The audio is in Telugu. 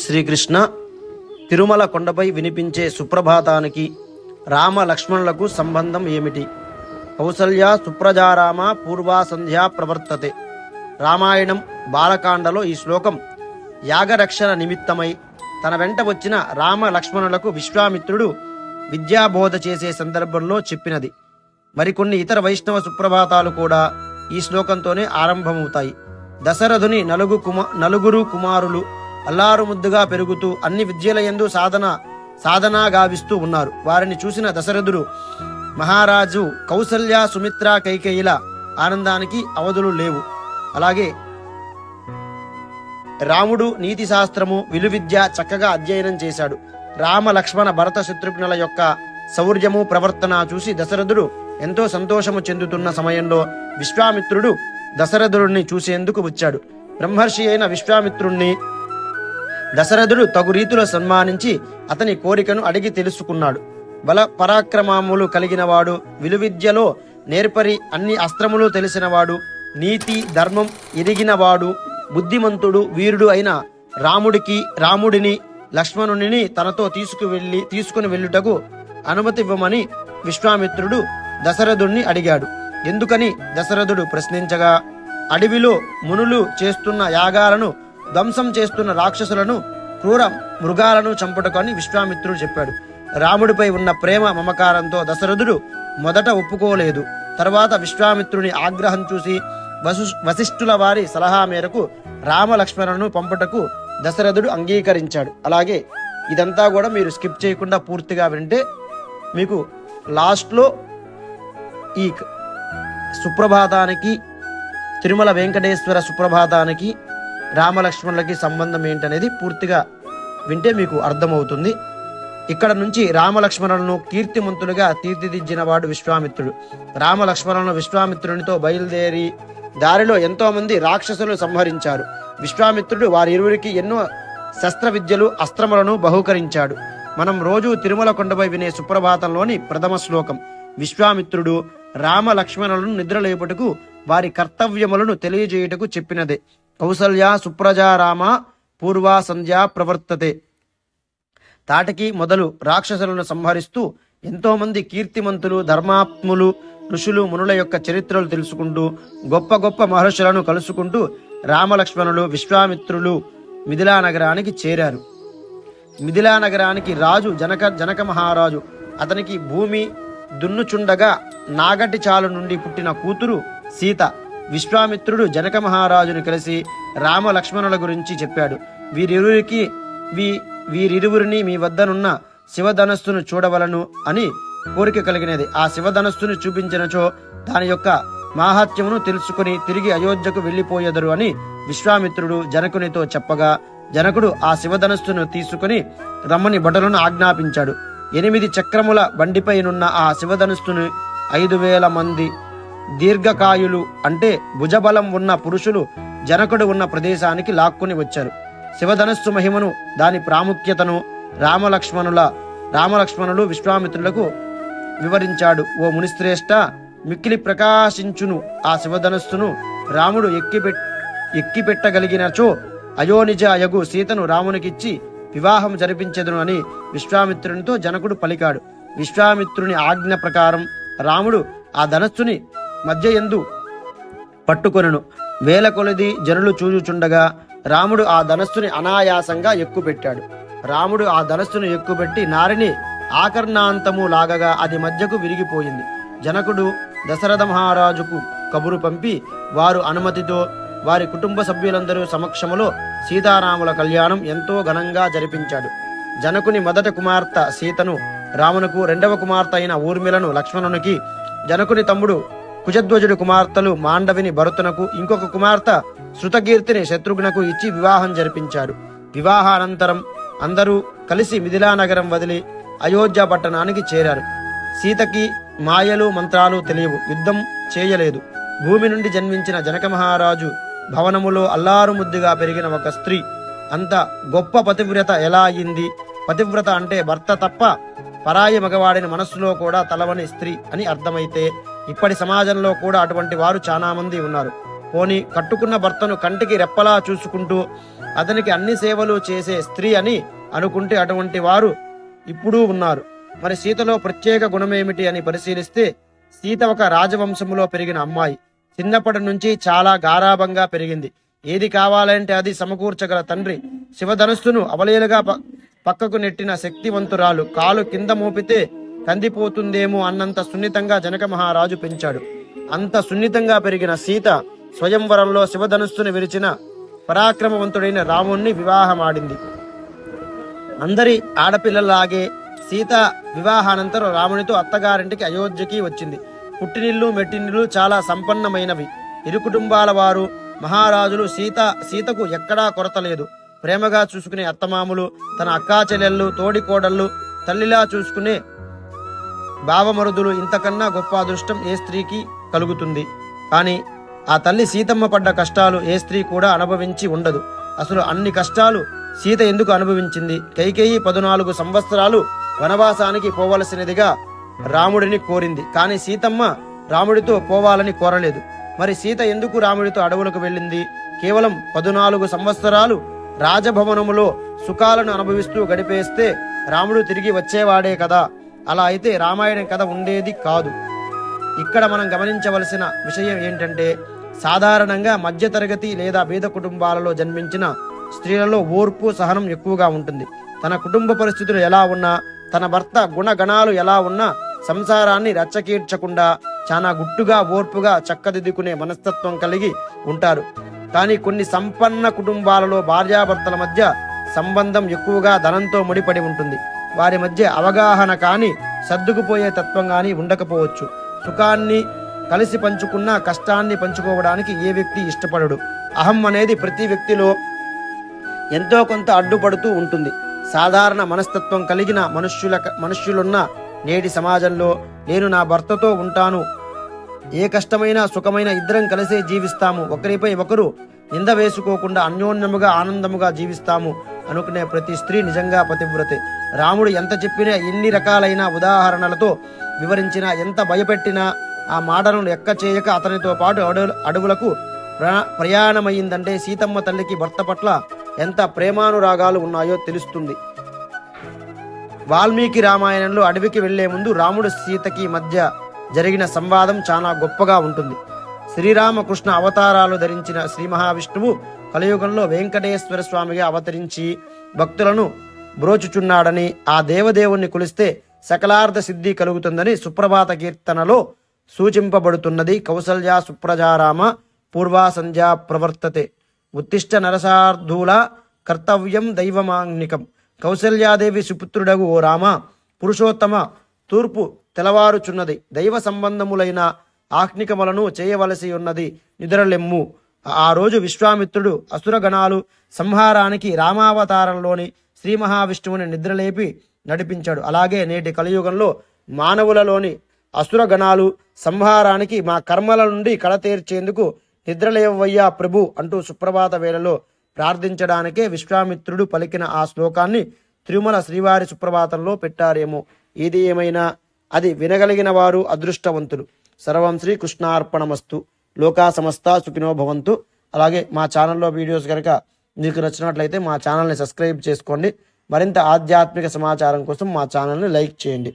శ్రీకృష్ణ తిరుమల కొండపై వినిపించే సుప్రభాతానికి రామ లక్ష్మణులకు సంబంధం ఏమిటి? కౌసల్య సుప్రజారామ పూర్వా సంధ్యా ప్రవర్తతే. రామాయణం బాలకాండలో ఈ శ్లోకం యాగరక్షణ నిమిత్తమై తన వెంట వచ్చిన రామ లక్ష్మణులకు విశ్వామిత్రుడు విద్యాబోధ చేసే సందర్భంలో చెప్పినది. మరికొన్ని ఇతర వైష్ణవ సుప్రభాతాలు కూడా ఈ శ్లోకంతోనే ఆరంభమవుతాయి. దశరథుని నలుగురు కుమారులు అల్లారు ముద్దుగా పెరుగుతూ అన్ని విద్యలయందు సాధన గావిస్తూ ఉన్నారు. వారిని చూసిన దశరథుడు మహారాజు కౌసల్య సుమిత్ర కైకేయిల ఆనందానికి అవధులు లేవు. అలాగే రాముడు నీతి శాస్త్రము విలువిద్య చక్కగా అధ్యయనం చేశాడు. రామ లక్ష్మణ భరత శత్రుఘ్నుల యొక్క శౌర్యము ప్రవర్తన చూసి దశరథుడు ఎంతో సంతోషము చెందుతున్న సమయంలో విశ్వామిత్రుడు దశరథుడిని చూసేందుకు వచ్చాడు. బ్రహ్మర్షి అయిన విశ్వామిత్రుణ్ణి దశరథుడు తగు రీతిలో సన్మానించి అతని కోరికను అడిగి తెలుసుకున్నాడు. బల పరాక్రమములు కలిగినవాడు, విలువిద్యలో నేర్పరి, అన్ని అస్త్రములు తెలిసినవాడు, నీతి ధర్మం ఎరిగినవాడు, బుద్ధిమంతుడు, వీరుడు అయిన రాముడిని లక్ష్మణుని తనతో తీసుకుని వెళ్ళుటకు అనుమతి ఇవ్వమని విశ్వామిత్రుడు దశరథుడిని అడిగాడు. ఎందుకని దశరథుడు ప్రశ్నించగా, అడవిలో మునులు చేస్తున్న యాగాలను ధ్వంసం చేస్తున్న రాక్షసులను, క్రూర మృగాలను చంపుటకని విశ్వామిత్రుడు చెప్పాడు. రాముడిపై ఉన్న ప్రేమ మమకారంతో దశరథుడు మొదట ఒప్పుకోలేదు. తర్వాత విశ్వామిత్రుని ఆగ్రహం చూసి వశిష్ఠుల వారి సలహా మేరకు రామ లక్ష్మణులను పంపుటకు దశరథుడు అంగీకరించాడు. అలాగే ఇదంతా కూడా మీరు స్కిప్ చేయకుండా పూర్తిగా వింటే మీకు లాస్ట్లో ఈ సుప్రభాతానికి, తిరుమల వెంకటేశ్వర సుప్రభాతానికి రామలక్ష్మణులకి సంబంధం ఏంటనేది పూర్తిగా వింటే మీకు అర్థమవుతుంది. ఇక్కడ నుంచి రామలక్ష్మణులను కీర్తిమంతులుగా తీర్చిదిద్దినవాడు విశ్వామిత్రుడు. రామలక్ష్మణులను విశ్వామిత్రునితో బయలుదేరి దారిలో ఎంతో మంది రాక్షసులు సంహరించారు. విశ్వామిత్రుడు వారి ఇరువురికి ఎన్నో శస్త్ర విద్యలు, అస్త్రములను బహూకరించాడు. మనం రోజు తిరుమల కొండపై వినే సుప్రభాతంలోని ప్రథమ శ్లోకం విశ్వామిత్రుడు రామ లక్ష్మణులను నిద్రలేపుటకు వారి కర్తవ్యములను తెలియజేయుటకు చెప్పినదే. కౌసల్య సుప్రజారామ పూర్వా సంధ్యా ప్రవర్తతే. తాటకి మొదలు రాక్షసులను సంహరిస్తూ ఎంతో మంది కీర్తిమంతులు, ధర్మాత్ములు, ఋషులు, మునుల యొక్క చరిత్రలు తెలుసుకుంటూ గొప్ప గొప్ప మహర్షులను కలుసుకుంటూ రామలక్ష్మణులు విశ్వామిత్రులు మిథిలా నగరానికి చేరారు. మిథిలా నగరానికి రాజు జనక మహారాజు. అతనికి భూమి దున్నుచుండగా నాగటి చాలు నుండి పుట్టిన కూతురు సీత. విశ్వామిత్రుడు జనక మహారాజును కలిసి రామ లక్ష్మణుల గురించి చెప్పాడు. వీరిరువురిని మీ వద్దనున్న శివధనస్సును చూడవలను అని కోరిక కలిగినది. ఆ శివధనస్సును చూపించినచో దాని యొక్క మాహాత్మ్యమును తెలుసుకుని తిరిగి అయోధ్యకు వెళ్లిపోయేదరు అని విశ్వామిత్రుడు జనకునితో చెప్పగా, జనకుడు ఆ శివధనస్సును తీసుకుని రమ్మని భటులను ఆజ్ఞాపించాడు. 8 చక్రముల బండిపైనున్న ఆ శివధనుస్సును 5,000 మంది దీర్ఘకాయులు అంటే భుజబలం ఉన్న పురుషులు జనకుడు ఉన్న ప్రదేశానికి లాక్కుని వచ్చారు. శివధనస్సు మహిమను, దాని ప్రాముఖ్యతను రామలక్ష్మణులు విశ్వామిత్రులకు వివరించాడు. ఓ మునిశ్రేష్ఠ, మిక్కిలి ప్రకాశించును ఆ శివధనస్సును రాముడు ఎక్కిపెట్టగలిగినచో అయోనిజ అయగు సీతను రామునికిచ్చి వివాహం జరిపించెదను అని విశ్వామిత్రునితో జనకుడు పలికాడు. విశ్వామిత్రుని ఆజ్ఞ ప్రకారం రాముడు ఆ ధనస్సుని మధ్యయందు పట్టుకొనెను. వేల కొలది జనులు చూచుచుండగా రాముడు ఆ ధనస్సుని అనాయాసంగా ఎక్కుపెట్టాడు. రాముడు ఆ ధనస్సును ఎక్కుపెట్టి నారిని ఆకర్ణాంతము లాగగా అది మధ్యకు విరిగిపోయింది. జనకుడు దశరథ మహారాజుకు కబురు పంపి వారు అనుమతితో వారి కుటుంబ సభ్యులందరూ సమక్షములో సీతారాముల కళ్యాణం ఎంతో ఘనంగా జరిపించాడు. జనకుని మొదటి కుమార్తె సీతను రామునకు, రెండవ కుమార్తె అయిన ఊర్మిళను లక్ష్మణునికి, జనకుని తమ్ముడు కుశధ్వజుడి కుమార్తెలు మాండవిని భరతునకు, ఇంకొక కుమార్తె శృతకీర్తిని శత్రుఘ్నకు ఇచ్చి వివాహం జరిపించాడు. వివాహానంతరం అందరూ కలిసి మిథిలా నగరం వదిలి అయోధ్య పట్టణానికి చేరారు. సీతకి మాయలు మంత్రాలు తెలియవు, యుద్ధం చేయలేదు. భూమి నుండి జన్మించిన జనక మహారాజు భవనములో అల్లారు ముద్దుగా పెరిగిన ఒక స్త్రీ అంత గొప్ప పతివ్రత ఎలా అయింది? పతివ్రత అంటే భర్త తప్ప పరాయి మగవాడిని మనస్సులో కూడా తలవని స్త్రీ అని అర్థమైతే ఇప్పటి సమాజంలో కూడా అటువంటి వారు చాలా మంది ఉన్నారు. పోని కట్టుకున్న భర్తను కంటికి రెప్పలా చూసుకుంటూ అతనికి అన్ని సేవలు చేసే స్త్రీ అని అనుకుంటే అటువంటి వారు ఇప్పుడు ఉన్నారు. మరి సీతలో ప్రత్యేక గుణమేమిటి అని పరిశీలిస్తే సీత ఒక రాజవంశంలో పెరిగిన అమ్మాయి. చిన్నప్పటి నుంచి చాలా గారాభంగా పెరిగింది. ఏది కావాలంటే అది సమకూర్చగల తండ్రి శివధనుస్సును అవలీలగా పక్కకు నెట్టిన శక్తివంతురాలు. కాలు కింద మోపితే కందిపోతుందేమో అన్నంత సున్నితంగా జనక మహారాజు పెంచాడు. అంత సున్నితంగా పెరిగిన సీత స్వయంవరంలో శివధనుస్సును విరిచిన పరాక్రమవంతుడైన రాముణ్ణి వివాహమాడింది. అందరి ఆడపిల్లలాగే సీత వివాహానంతరం రామునితో అత్తగారింటికి అయోధ్యకి వచ్చింది. పుట్టినిల్లు మెట్టినిల్లు చాలా సంపన్నమైనవి. ఇరు కుటుంబాల వారు మహారాజులు. సీతకు ఎక్కడా కొరత లేదు. ప్రేమగా చూసుకునే అత్తమాములు, తన అక్కా చెల్లెళ్ళు, తోడి కోడళ్ళు, తల్లిలా చూసుకునే బావమరుదులు, ఇంతకన్నా గొప్ప అదృష్టం ఏ స్త్రీకి కలుగుతుంది? కానీ ఆ తల్లి సీతమ్మ పడ్డ కష్టాలు ఏ స్త్రీ కూడా అనుభవించి ఉండదు. అసలు అన్ని కష్టాలు సీత ఎందుకు అనుభవించింది? కైకేయి 14 సంవత్సరాలు వనవాసానికి పోవలసినదిగా రాముడిని కోరింది. కానీ సీతమ్మ రాముడితో పోవాలని కోరలేదు. మరి సీత ఎందుకు రాముడితో అడవులకు వెళ్ళింది? కేవలం 14 సంవత్సరాలు రాజభవనములో సుఖాలను అనుభవిస్తూ గడిపేస్తే రాముడు తిరిగి వచ్చేవాడే కదా. అలా అయితే రామాయణం కథ ఉండేది కాదు. ఇక్కడ మనం గమనించవలసిన విషయం ఏంటంటే, సాధారణంగా మధ్యతరగతి లేదా పేద కుటుంబాలలో జన్మించిన స్త్రీలలో ఓర్పు, సహనం ఎక్కువగా ఉంటుంది. తన కుటుంబ పరిస్థితులు ఎలా ఉన్నా, తన భర్త గుణగణాలు ఎలా ఉన్నా సంసారాన్ని రచ్చకీడ్చకుండా చాలా గుట్టుగా, ఓర్పుగా చక్కదిద్దుకునే మనస్తత్వం కలిగి ఉంటారు. కానీ కొన్ని సంపన్న కుటుంబాలలో భార్యాభర్తల మధ్య సంబంధం ఎక్కువగా ధనంతో ముడిపడి ఉంటుంది. వారి మధ్య అవగాహన కానీ, సర్దుకుపోయే తత్వం కానీ ఉండకపోవచ్చు. సుఖాన్ని కలిసి పంచుకున్న కష్టాన్ని పంచుకోవడానికి ఏ వ్యక్తి ఇష్టపడడు. అహం అనేది ప్రతి వ్యక్తిలో ఎంతో కొంత అడ్డుపడుతూ ఉంటుంది. సాధారణ మనస్తత్వం కలిగిన మనుష్యులున్న నేటి సమాజంలో నేను నా భర్తతో ఉంటాను, ఏ కష్టమైనా సుఖమైన ఇద్దరం కలిసే జీవిస్తాము, ఒకరిపై ఒకరు నింద వేసుకోకుండా అన్యోన్యముగా ఆనందముగా జీవిస్తాము అనుకునే ప్రతి స్త్రీ నిజంగా పతివ్రతే. రాముడు ఎంత చెప్పినా, ఎన్ని రకాలైన ఉదాహరణలతో వివరించినా, ఎంత భయపెట్టినా ఆ మాటలను లెక్క చేయక అతనితో పాటు అడవులకు ప్రయాణమైందంటే సీతమ్మ తల్లికి భర్త పట్ల ఎంత ప్రేమానురాగాలు ఉన్నాయో తెలుస్తుంది. వాల్మీకి రామాయణంలో అడవికి వెళ్లే ముందు రాముడు సీతకి మధ్య జరిగిన సంవాదం చాలా గొప్పగా ఉంటుంది. శ్రీరామకృష్ణ అవతారాలు ధరించిన శ్రీ మహావిష్ణువు కలియుగంలో వెంకటేశ్వర స్వామిగా అవతరించి భక్తులను బ్రోచుచున్నాడని, ఆ దేవదేవుణ్ణి కొలిస్తే సకలార్థ సిద్ధి కలుగుతుందని సుప్రభాత కీర్తనలో సూచింపబడుతున్నది. కౌసల్యా సుప్రజారామ పూర్వా సంధ్యా ప్రవర్తతే, ఉత్తిష్ట నరసార్థూల కర్తవ్యం దైవమాంగ్నికం. కౌసల్యాదేవి సుపుత్రుడగు ఓ రామ, పురుషోత్తమ, తూర్పు తెలవారుచున్నది, దైవ సంబంధములైన ఆజ్ఞికములను చేయవలసి ఉన్నది, నిద్రలెమ్ము. ఆ రోజు విశ్వామిత్రుడు అసురగణాలు సంహారానికి రామావతారంలోని శ్రీ మహావిష్ణువుని నిద్రలేపి నడిపించాడు. అలాగే నేటి కలియుగంలో మానవులలోని అసురగణాలు సంహారానికి మా కర్మల నుండి కడతీర్చేందుకు నిద్రలేవయ్యా ప్రభు అంటూ సుప్రభాత వేళలో ప్రార్థించడానికే విశ్వామిత్రుడు పలికిన ఆ శ్లోకాన్ని తిరుమల శ్రీవారి సుప్రభాతంలో పెట్టారేమో. ఏది ఏమైనా అది వినగలిగిన వారు అదృష్టవంతులు. సర్వం శ్రీ కృష్ణార్పణమస్తు. లోకా సమస్త సుఖినో భవంతు. అలాగే మా ఛానల్లో వీడియోస్ కనుక మీకు నచ్చినట్లయితే మా ఛానల్ని సబ్స్క్రైబ్ చేసుకోండి. మరింత ఆధ్యాత్మిక సమాచారం కోసం మా ఛానల్ని లైక్ చేయండి.